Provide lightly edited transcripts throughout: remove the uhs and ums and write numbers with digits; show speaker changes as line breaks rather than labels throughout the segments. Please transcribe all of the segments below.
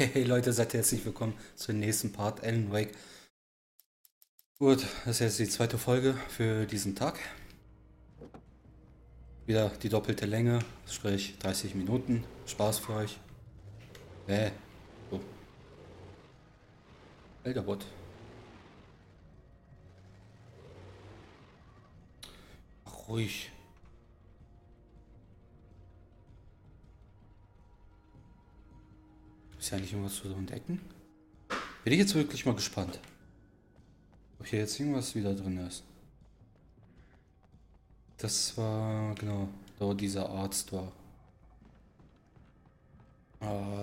Hey Leute, seid herzlich willkommen zum nächsten Part Alan Wake. Gut, das ist jetzt die zweite Folge für diesen Tag. Wieder die doppelte Länge, sprich 30 Minuten. Spaß für euch. So, Elderbot. Ach, ruhig. Ist ja nicht irgendwas zu entdecken? Bin ich jetzt wirklich mal gespannt, ob hier jetzt irgendwas wieder drin ist. Das war, genau, da wo dieser Arzt war.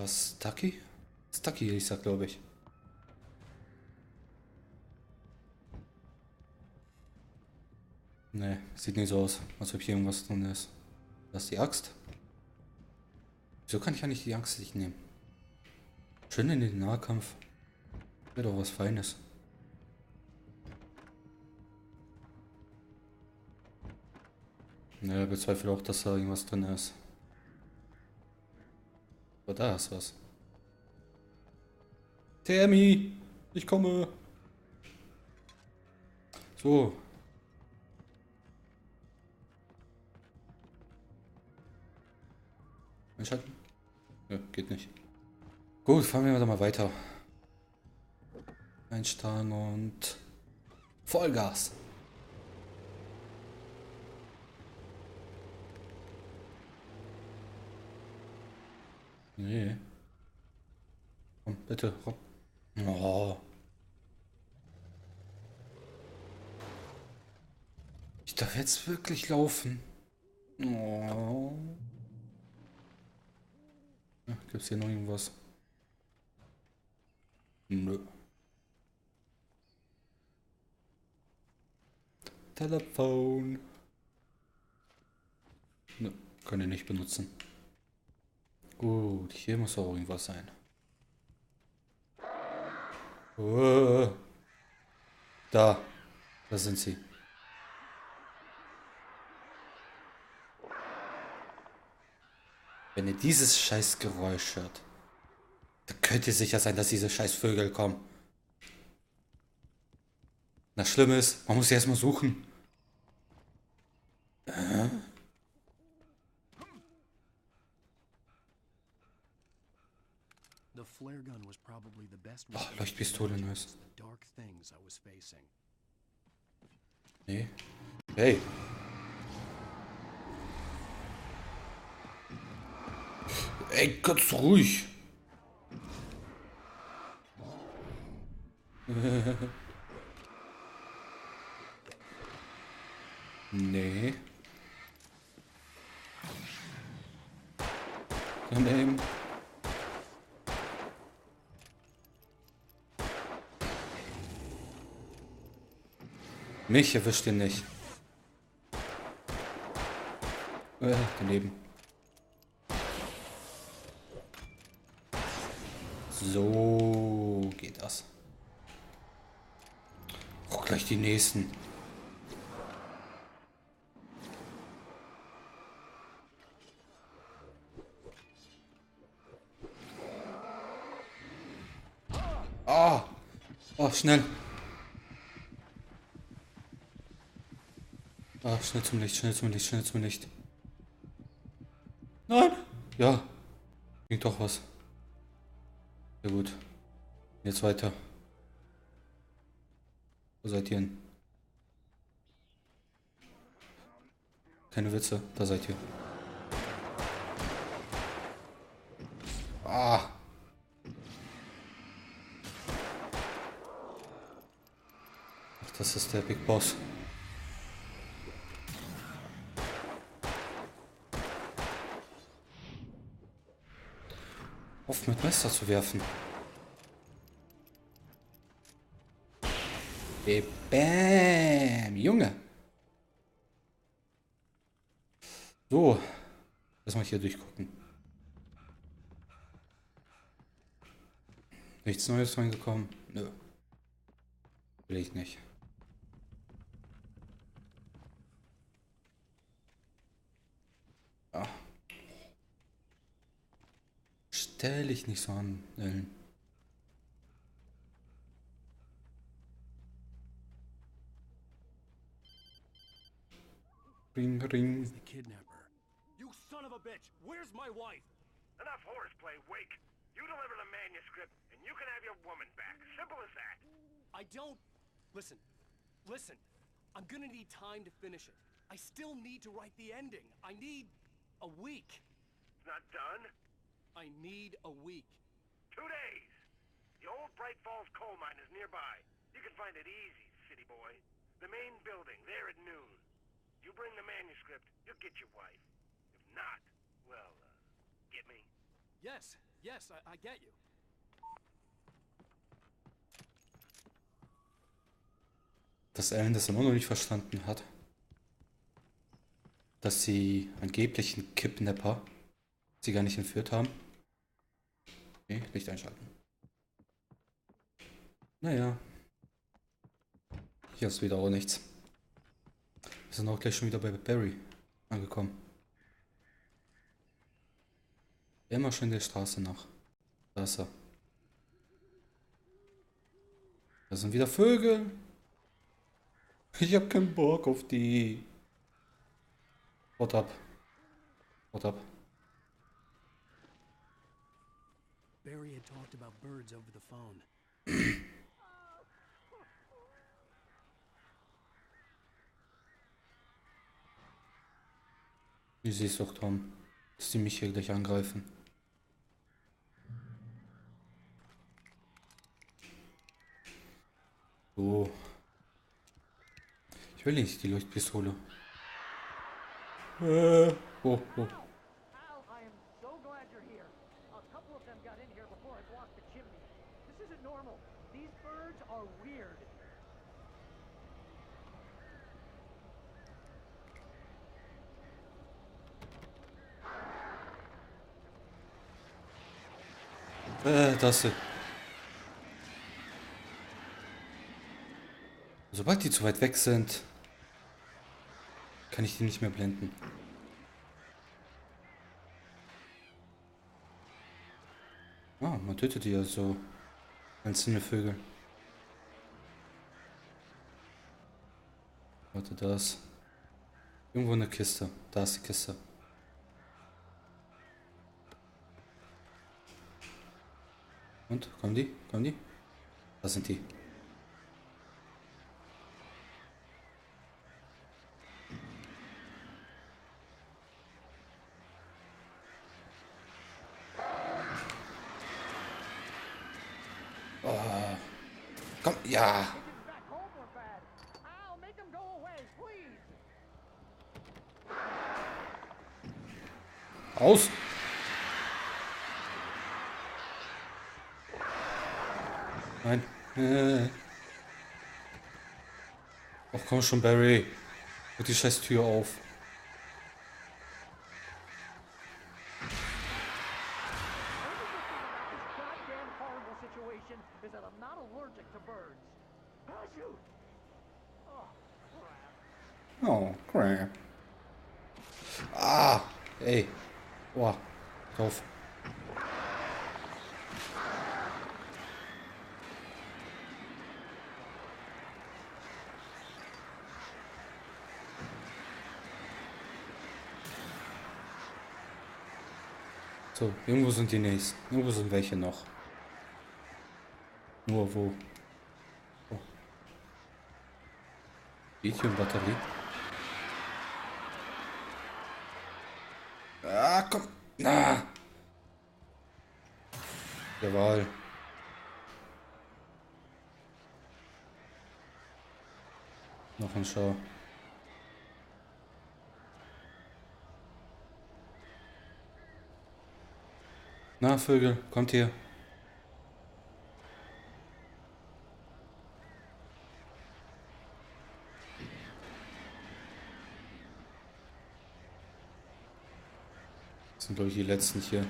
Stucky? Stucky hieß er, glaube ich. Ne, sieht nicht so aus, als ob hier irgendwas drin ist. Das ist die Axt. Wieso kann ich ja nicht die Axt nicht nehmen? Schön in den Nahkampf. Wäre doch was Feines. Naja, bezweifle auch, dass da irgendwas drin ist. Aber da ist was. Tammy! Ich komme! So. Einschalten? Ja, geht nicht. Gut, fahren wir mal weiter. Einsteigen und Vollgas. Nee. Komm, bitte, komm. Oh. Ich darf jetzt wirklich laufen. Oh. Ja, gibt's hier noch irgendwas? Nö. Telefon. Nö, kann ich nicht benutzen. Gut, hier muss auch irgendwas sein. Oh, da sind sie. Wenn ihr dieses scheiß Geräusch hört, dann könnt ihr sicher sein, dass diese scheiß Vögel kommen. Das Schlimme ist, man muss sie erstmal suchen. Oh, Leuchtpistole, nice. Nee. Hey. Ey, ganz ruhig. Nee. Daneben. Mich erwischt ihr nicht. Daneben. So geht das. Auch gleich die nächsten. Ah! Oh, schnell. Ah, schnell zum Licht, schnell zum Licht, schnell zum Licht. Nein! Ja, ging doch was. Sehr gut. Jetzt weiter. Wo seid ihr hin? Keine Witze, da seid ihr. Ah! Ach, das ist der Big Boss. Auf mit Messer zu werfen. Bäm, Junge. So, lass mal hier durchgucken. Nichts Neues reingekommen? Nö. Will ich nicht. Ja. Stell dich nicht so an, Ellen. Ring, ring.
The kidnapper. You son of a bitch! Where's my wife?
Enough horseplay, Wake. You deliver the manuscript, and you can have your woman back. Simple as that.
I don't... Listen. Listen. I'm gonna need time to finish it. I still need to write the ending. I need... a week.
It's not done.
I need a week.
2 days. The old Bright Falls coal mine is nearby. You can find it easy, city boy. The main building, there at noon. You bring the manuscript, you'll get your wife. If not, well, get me?
Yes, yes, I get you.
Dass Ellen das immer noch nicht verstanden hat. Dass sie angeblichen Kidnapper sie gar nicht entführt haben. Okay, Licht einschalten. Naja. Hier ist wieder auch nichts. Wir sind auch gleich schon wieder bei Barry angekommen. Immer schön der Straße nach. Da ist er. Da sind wieder Vögel. Ich hab keinen Bock auf die. Haut ab. Haut ab.
Barry had talked about birds over the phone.
Du siehst doch, Tom, dass die mich hier gleich angreifen. So. Ich will nicht die Leuchtpistole. Oh, oh.
Al, I am so glad you're here. A couple of them got in here before I blocked the chimney. This isn't normal. These birds are weird.
Das. Sobald die zu weit weg sind, kann ich die nicht mehr blenden. Ah, man tötet die ja so einzelne Vögel. Warte, da ist irgendwo eine Kiste. Da ist die Kiste. Und? Kommen die? Kommen die? Da sind die. Oh. Komm, ja.
Back home were bad. Al, make them go away, please.
Aus! Nein. Ach komm schon, Barry. Mach die scheiß Tür auf.
Goddamn horrible situation is that I'm not allergic to birds. Ah, shoot. Oh, crap.
Oh, crap. Ah, ey. Boah, drauf. So, irgendwo sind die nächsten. Irgendwo sind welche noch. Nur wo? Oh. Lithium-Batterie. Ah, komm. Na. Jawohl. Noch ein Schau. Na, Vögel, kommt hier. Das sind, glaube ich, die letzten hier.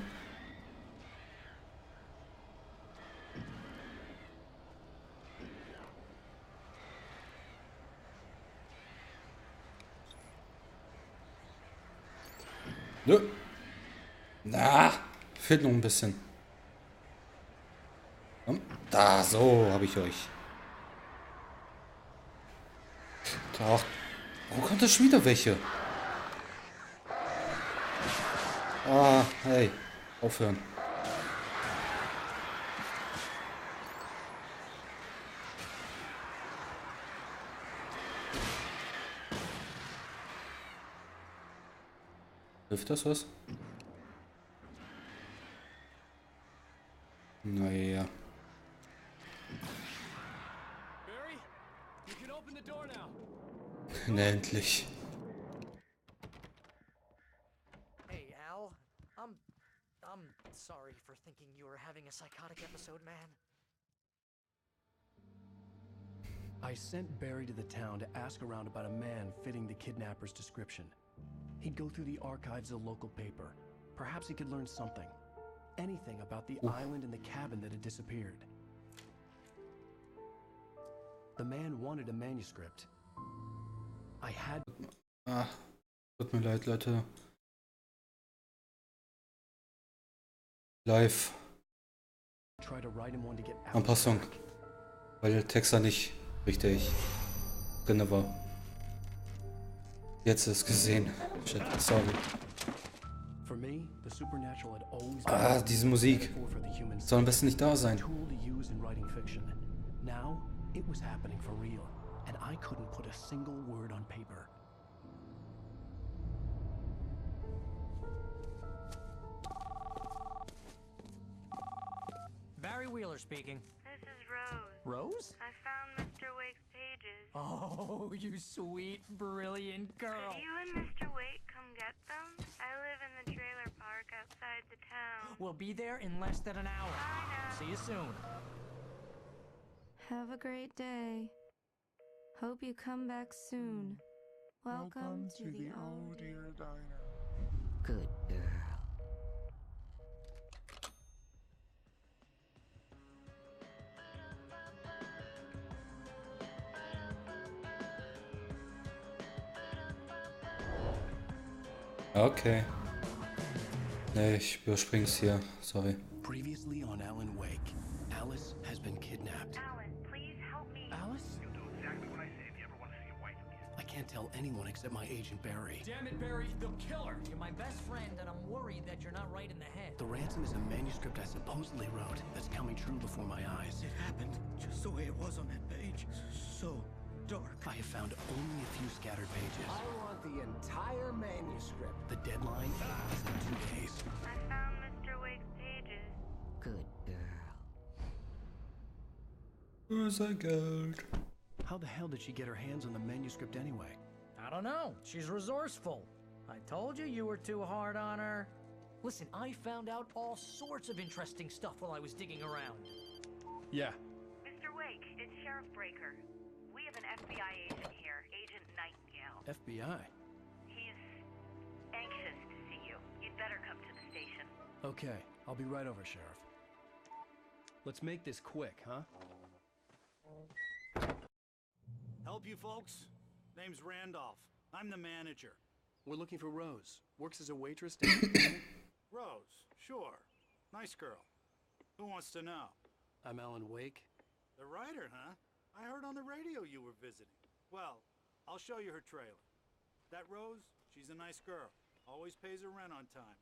Nö. Na, fehlt noch ein bisschen. Komm. Da, so habe ich euch. Doch. Warum kommt das schon wieder welche? Ah, hey. Aufhören. Hilft das was? Naja.
Barry, you can open the door now.
Na, endlich.
Hey, Al. I'm sorry for thinking you were having a psychotic episode, man.
I sent Barry to the town to ask around about a man fitting the kidnapper's description. He'd go through the archives of the local paper. Perhaps he could learn something. Anything about the island and the cabin that had disappeared. The man wanted a manuscript. I had...
Ah, tut mir leid, Leute. Live.
tried to write him one to get out.
Anpassung. Weil der Text da nicht richtig drin war. Jetzt ist es gesehen. Shit, sorry.
For me, the supernatural had always
Ah, diese Musik. Soll am besten nicht da sein.
tool to use in writing fiction. Now, it was happening for real, and I couldn't put a single word on paper.
Barry Wheeler speaking.
This is Rose.
Rose?
I found Mr. Wake's pages.
Oh, you sweet, brilliant girl.
Could you and Mr. Wake come get them? I live in the trailer park outside the town.
We'll be there in less than an hour.
Bye now.
See you soon.
Have a great day. Hope you come back soon. Welcome to the old
dear diner.
Good girl.
Okay. Nee, ich überspring's hier. Sorry.
Previously on Alan Wake, Alice has been kidnapped.
Alan, please help me.
Alice?
You'll do exactly what I say if you ever want to see your wife again.
I can't tell anyone except my agent Barry.
Damn it, Barry, they'll kill her. You're my best friend, and I'm worried that you're not right in the head.
The ransom is a manuscript I supposedly wrote that's coming true before my eyes.
It happened just the way it was on that page. So dark.
I have found only a few scattered pages.
I want the entire manuscript.
The deadline is in 2 days.
I found Mr. Wake's pages.
Good girl.
Böser Geld.
How the hell did she get her hands on the manuscript anyway?
I don't know. She's resourceful. I told you you were too hard on her. Listen, I found out all sorts of interesting stuff while I was digging around.
Yeah.
Mr. Wake, it's Sheriff Breaker. We have an FBI agent here, Agent Nightingale.
FBI.
He's anxious to see you. You'd better come to the station.
Okay, I'll be right over, Sheriff. Let's make this quick, huh?
Help you folks? Name's Randolph. I'm the manager.
We're looking for Rose. Works as a waitress down
Rose, sure. Nice girl. Who wants to know?
I'm Alan Wake.
The writer, huh? I heard on the radio you were visiting. Well, I'll show you her trailer. That Rose, she's a nice girl. Always pays her rent on time.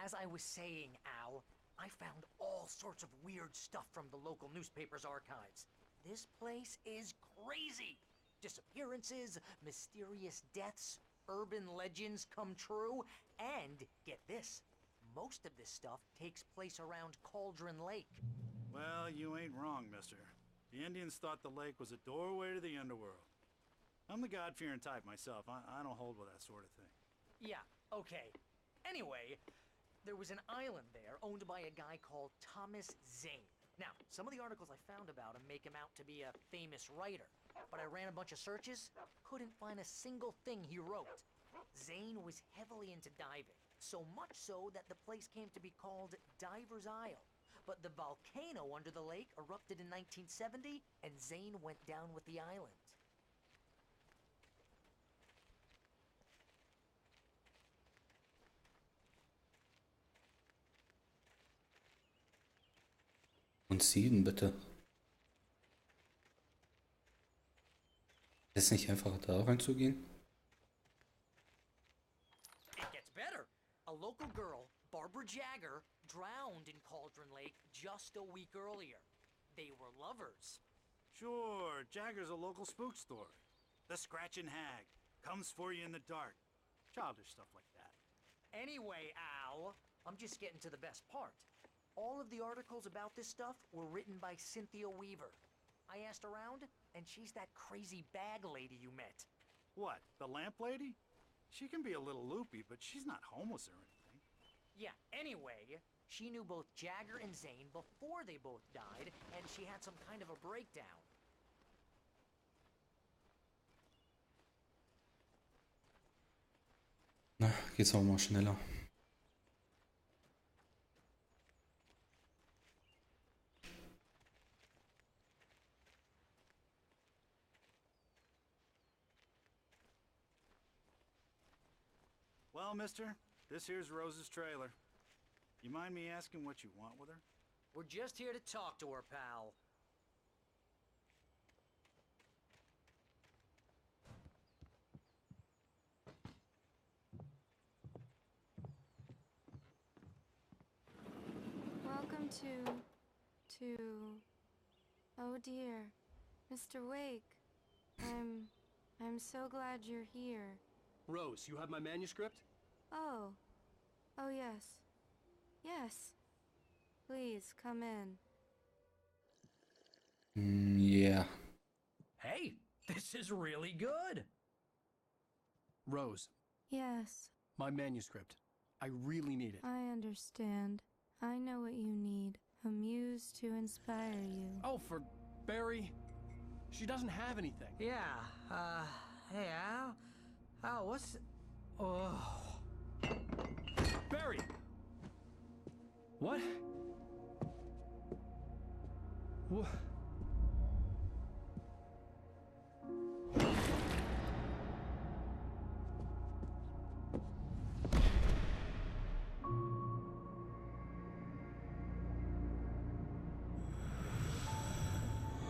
As I was saying, Al, I found all sorts of weird stuff from the local newspaper's archives. This place is crazy. Disappearances, mysterious deaths, urban legends come true, and get this, most of this stuff takes place around Cauldron Lake.
Well, you ain't wrong, mister. The Indians thought the lake was a doorway to the underworld. I'm the God-fearing type myself. I don't hold with that sort of thing.
Yeah, okay. Anyway, there was an island there owned by a guy called Thomas Zane. Now, some of the articles I found about him make him out to be a famous writer, but I ran a bunch of searches, couldn't find a single thing he wrote. Zane was heavily into diving, so much so that the place came to be called Diver's Isle. But the volcano under the lake erupted in 1970, and Zane went down with the island.
Und Süden, bitte. Ist nicht einfacher da reinzugehen?
It gets better. A local girl, Barbara Jagger, drowned in Cauldron Lake just a week earlier. They were lovers.
Sure, Jagger's a local spook story. The Scratching Hag. Comes for you in the dark. Childish stuff like that.
Anyway, Al, I'm just getting to the best part. All of the articles about this stuff were written by Cynthia Weaver. I asked around, and she's that crazy bag lady you met.
What, the lamp lady? She can be a little loopy, but she's not homeless or anything.
Yeah, anyway, she knew both Jagger and Zane before they both died, and she had some kind of a breakdown.
Na, geht's auch mal schneller.
Well, mister, this here's Rose's trailer. You mind me asking what you want with her?
We're just here to talk to her, pal.
Welcome to... Oh dear, Mr. Wake. I'm so glad you're here.
Rose, you have my manuscript?
Oh. Oh yes. Yes. Please, come in.
Yeah.
Hey, this is really good. Rose,
Yes,
my manuscript. I really need it.
I understand. I know what you need. A muse to inspire you.
Oh, for Barry, she doesn't have anything.
Yeah, hey, Al? Al, what's... Oh...
Barry! What? What?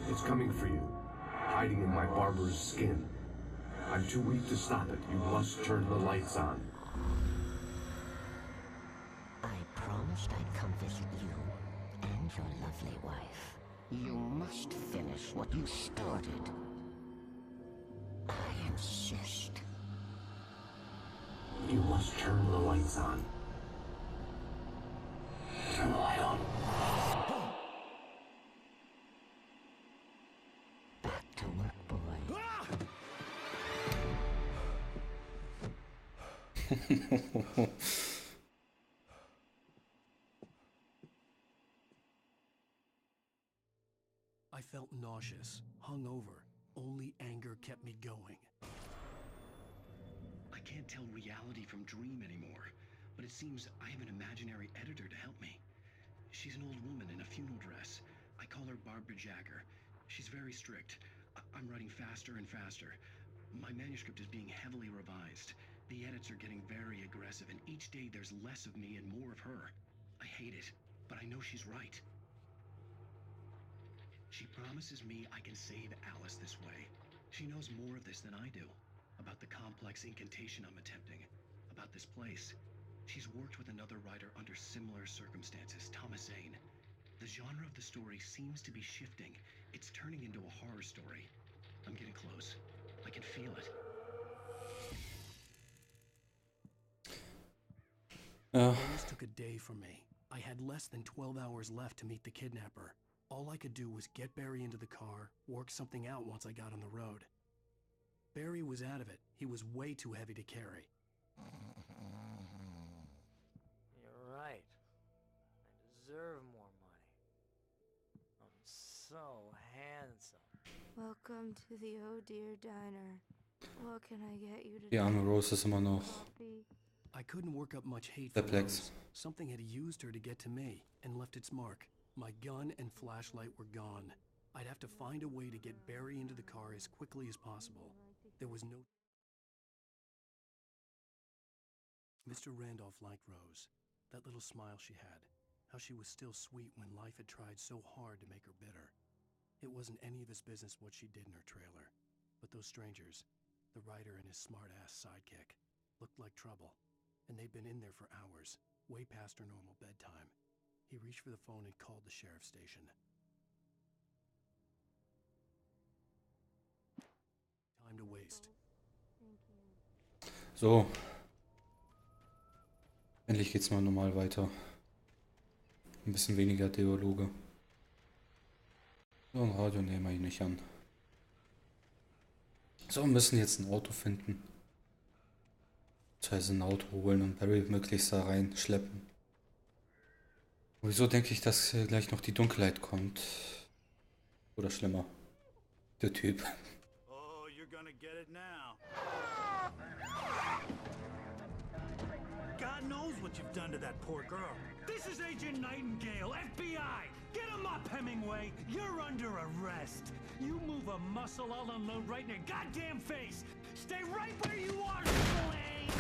It's coming for you, hiding in my barber's skin. I'm too weak to stop it. You must turn the lights on.
I promised I'd come visit you and your lovely wife. You must finish what you started. I insist.
You must turn the lights on. Turn the light on.
Back to work, boy.
I felt nauseous, hungover. Only anger kept me going.
I can't tell reality from dream anymore, but it seems I have an imaginary editor to help me. She's an old woman in a funeral dress. I call her Barbara Jagger. She's very strict. I'm writing faster and faster. My manuscript is being heavily revised. The edits are getting very aggressive, and each day there's less of me and more of her. I hate it, but I know she's right. She promises me I can save Alice this way. She knows more of this than I do. About the complex incantation I'm attempting. About this place. She's worked with another writer under similar circumstances, Thomas Zane. The genre of the story seems to be shifting. It's turning into a horror story. I'm getting close. I can feel it.
Those took a day for me. I had less than 12 hours left to meet the kidnapper. All I could do was get Barry into the car, work something out once I got on the road. Barry was out of it. He was way too heavy to carry.
You're right. I deserve more money. I'm so handsome.
Welcome to the Oh Dear Diner. What can I get you
Die
to
arme Rose ist immer noch
coffee?
I couldn't work up much hate for
perplex.
Rose. Something had used her to get to me and left its mark. My gun and flashlight were gone. I'd have to find a way to get Barry into the car as quickly as possible. There was no... Mr. Randolph liked Rose. That little smile she had. how she was still sweet when life had tried so hard to make her bitter. It wasn't any of his business what she did in her trailer, but those strangers, the writer and his smart-ass sidekick, looked like trouble, and they'd been in there for hours, way past her normal bedtime. He reached for the phone and called the sheriff's station. Time to waste.
So. Endlich geht's mal normal weiter. Ein bisschen weniger Dialoge. So, ein Radio nehmen wir ihn nicht an. So, wir müssen jetzt ein Auto finden. Das heißt, ein Auto holen und Barry möglichst da reinschleppen. Wieso denke ich, dass gleich noch die Dunkelheit kommt? Oder schlimmer. Der Typ.
Oh, you're gonna get it now. God knows what you've done to that poor girl.
This is Agent Nightingale, FBI! Get him up, Hemingway! You're under arrest! You move a muscle, I'll unload right in your goddamn face! Stay right where you are, Slade!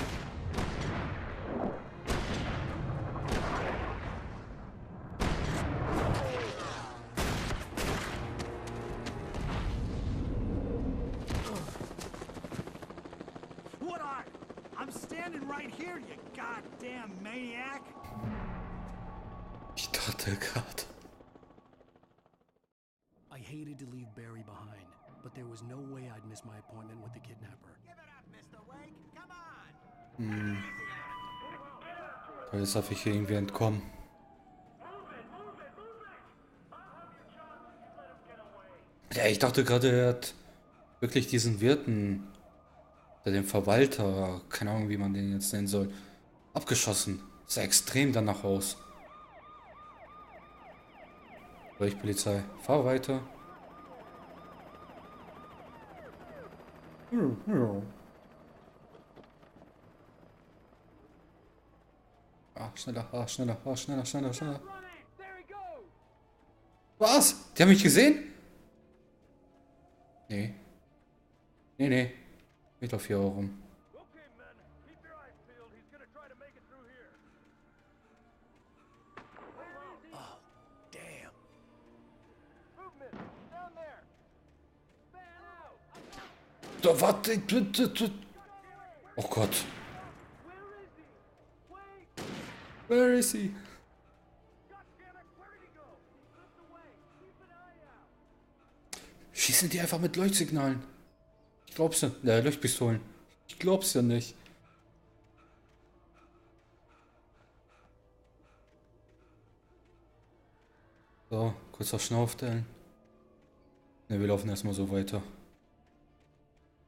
What are? I'm standing right here, you goddamn maniac!
Ich dachte gerade.
I hated to leave Barry behind, but there was no way I'd miss my appointment with the kidnapper.
Give it up, Mr. Wake. Come on.
Jetzt darf ich hier irgendwie entkommen. Ja, ich dachte gerade, er hat wirklich diesen Wirten, oder den Verwalter, keine Ahnung, wie man den jetzt nennen soll, abgeschossen. Sah extrem danach aus. Durch Polizei. Fahr weiter. Ah, schneller, schneller, schneller, schneller, schneller. Was? Die haben mich gesehen? Nee. Nee. Ich lauf hier auch rum. Da, warte, oh Gott. Where is he? Schießen die einfach mit Leuchtsignalen. Ich glaub's ja. Leuchtpistolen. Ich glaub's ja nicht. So, kurz auf Schnaufstellen. Ne, wir laufen erstmal so weiter.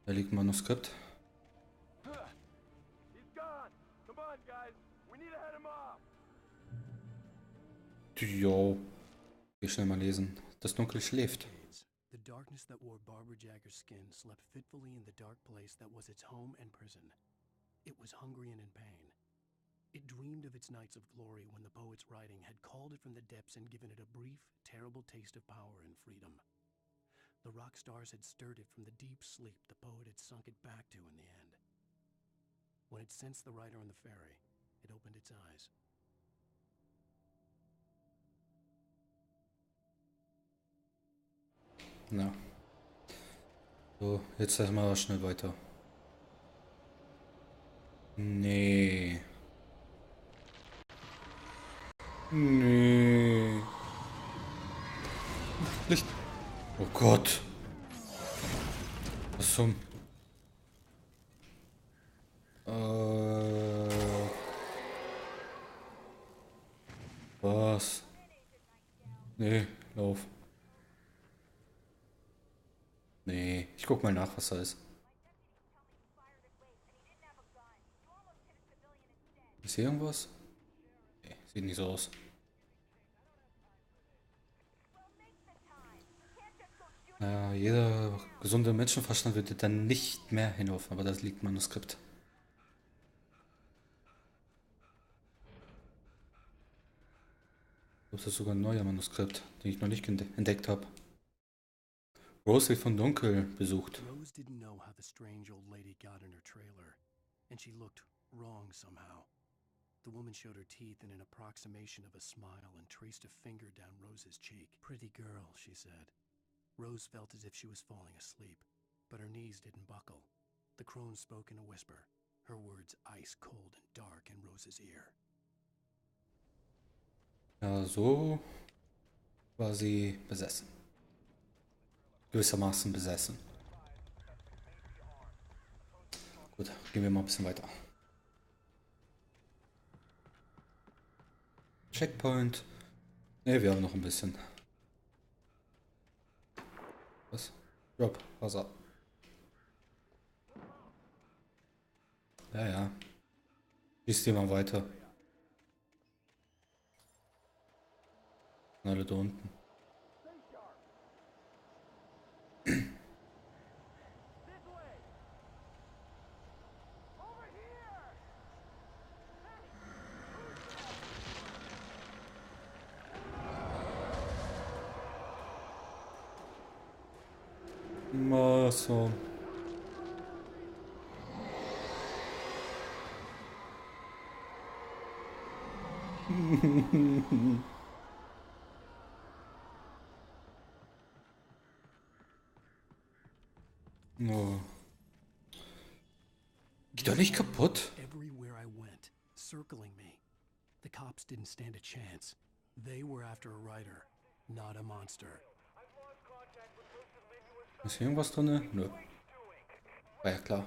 Da liegt ein Manuskript. Jo. Wir schnell mal lesen. Das Dunkel schläft.
The darkness that wore Barbara Jagger's skin slept fitfully in the dark place that was its home and prison. It was hungry and in pain. It dreamed of its nights of glory when the poet's writing had called it from the depths and given it a brief, terrible taste of power and freedom. The rock stars had stirred it from the deep sleep the poet had sunk it back to in the end. When it sensed the writer on the ferry, it opened its eyes.
Na. So, jetzt erstmal schnell weiter. Nee. Licht. Oh Gott. Was zum... Was? Nee, lauf. Nee, ich guck mal nach, was da ist. Ist hier irgendwas? Nee, sieht nicht so aus. Naja, jeder gesunde Menschenverstand würde dann nicht mehr hinauf, aber das liegt im Manuskript. Das ist sogar ein neuer Manuskript, den ich noch nicht entdeckt habe. Rose wird von Dunkel besucht.
Rose didn't know how the strange old lady got in her trailer, and she looked wrong somehow. The woman showed her teeth in an approximation of a smile and traced a finger down Rose's cheek. Pretty girl, she said. Rose felt as if she was falling asleep, but her knees didn't buckle. The crone spoke in a whisper, her words ice cold and dark in Rose's ear.
Ja, so war sie besessen. Gewissermaßen besessen. Gut, gehen wir mal ein bisschen weiter. Checkpoint. Ne, wir haben noch ein bisschen. Was? Drop, Wasser. Ja, ja. Schießt ihr mal weiter. Alle da unten. So. Oh. Geht doch nicht kaputt.
Everywhere I went, circling me. The cops didn't stand a chance. They were after a writer, not a monster.
Ist hier irgendwas drin? Nö. War ja klar.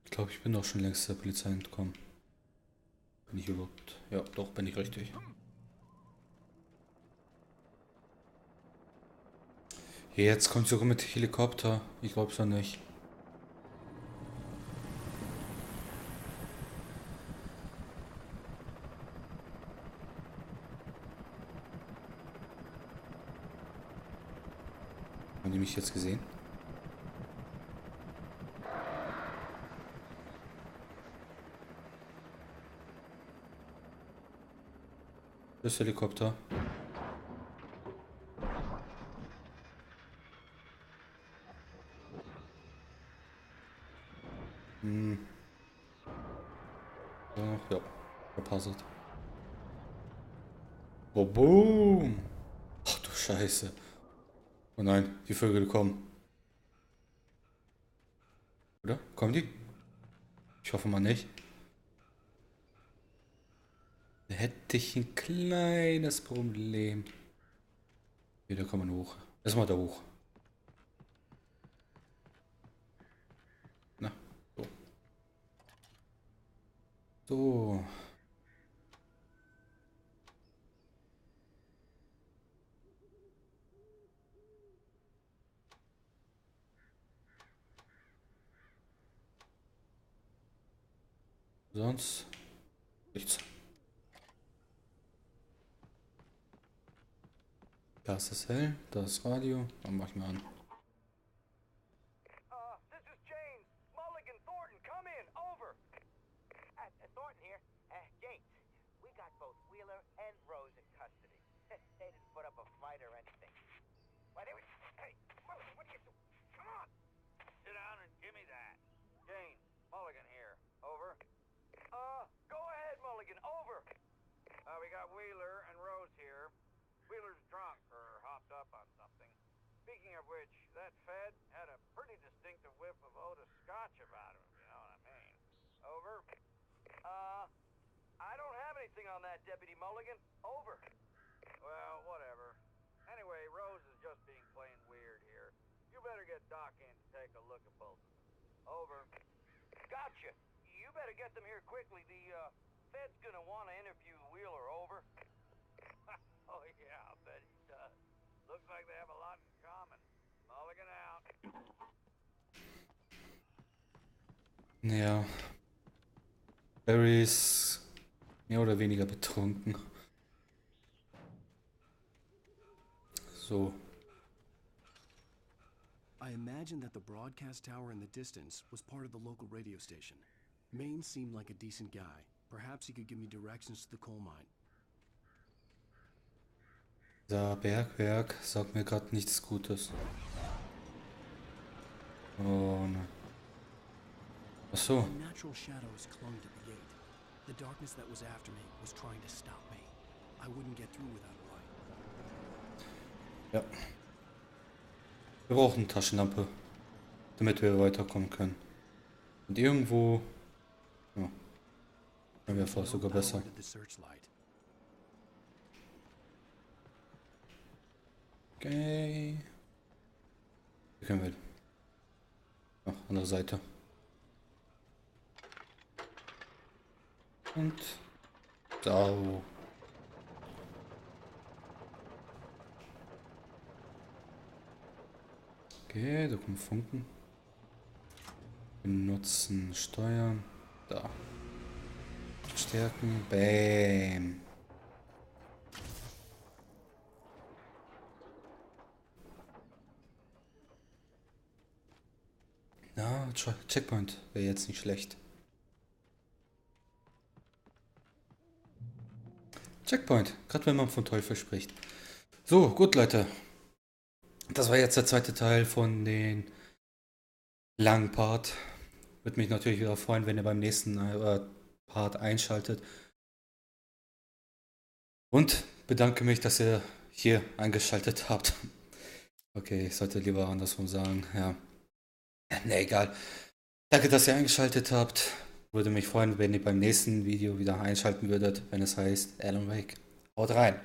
Ich glaube, ich bin doch schon längst der Polizei entkommen. Bin ich überhaupt? Ja, doch, bin ich richtig. Jetzt kommt sogar mit Helikopter. Ich glaube es ja nicht. Haben die mich jetzt gesehen? Das Helikopter. Ja, verpasst. Oh, boom! Ach du Scheiße. Oh nein, die Vögel kommen. Oder? Kommen die? Ich hoffe mal nicht. Da hätte ich ein kleines Problem. Hier, da kann man hoch. Erstmal da hoch. Na, so. So. Sonst nichts. Da ist es hell, da ist Radio, dann mach ich mal an.
This is James. Mulligan, Thornton, come in. Over.
Thornton here. James, we got both Wheeler and Rose in custody. They didn't put up a fight or anything. Why, they were... Hey, Mulligan, what are you doing? Come on.
Sit down and give me that. James, Mulligan here. Over. Go ahead, Mulligan. Over. We got Wheeler and Rose here. Wheeler's drunk or hopped up on something. Speaking of which, that Fed had a pretty distinctive whiff of Otis Scotch about him, if you know what I mean. Over. I don't have anything on that, Deputy Mulligan. Over. Well, whatever. Anyway, Rose is just being plain weird here. You better get Doc in to take a look at both of them. Over. Gotcha. You better get them here quickly. The Fed's gonna want to interview Wheeler. Over. Oh yeah, I bet he does. Looks like they have a lot in common. Mulligan out.
Ja. Barry ist mehr oder weniger betrunken. So.
I imagined that the broadcast tower in the distance was part of the local radio station. Maine seemed like a decent guy. Perhaps he could give me directions to the coal mine.
Der Bergwerk sagt mir gerade nichts Gutes. Oh nein. Ach so.
Natural shadows clung to the gate. The darkness that was after me was trying to stop me. I wouldn't get through without a light.
Ja. Wir brauchen eine Taschenlampe, damit wir weiterkommen können. Und irgendwo... Ja. Wäre fast sogar besser. Okay. Hier können wir... Ach, andere Seite. Und... Sau. Okay, da kommen Funken. Benutzen, steuern. Da. Stärken. Bäm. Na, Checkpoint wäre jetzt nicht schlecht. Checkpoint, gerade wenn man vom Teufel spricht. So, gut Leute. Das war jetzt der zweite Teil von den langen Part. Würde mich natürlich wieder freuen, wenn ihr beim nächsten Part einschaltet. Und bedanke mich, dass ihr hier eingeschaltet habt. Okay, ich sollte lieber andersrum sagen, ja. Ne, egal. Danke, dass ihr eingeschaltet habt. Würde mich freuen, wenn ihr beim nächsten Video wieder einschalten würdet, wenn es heißt Alan Wake. Haut rein!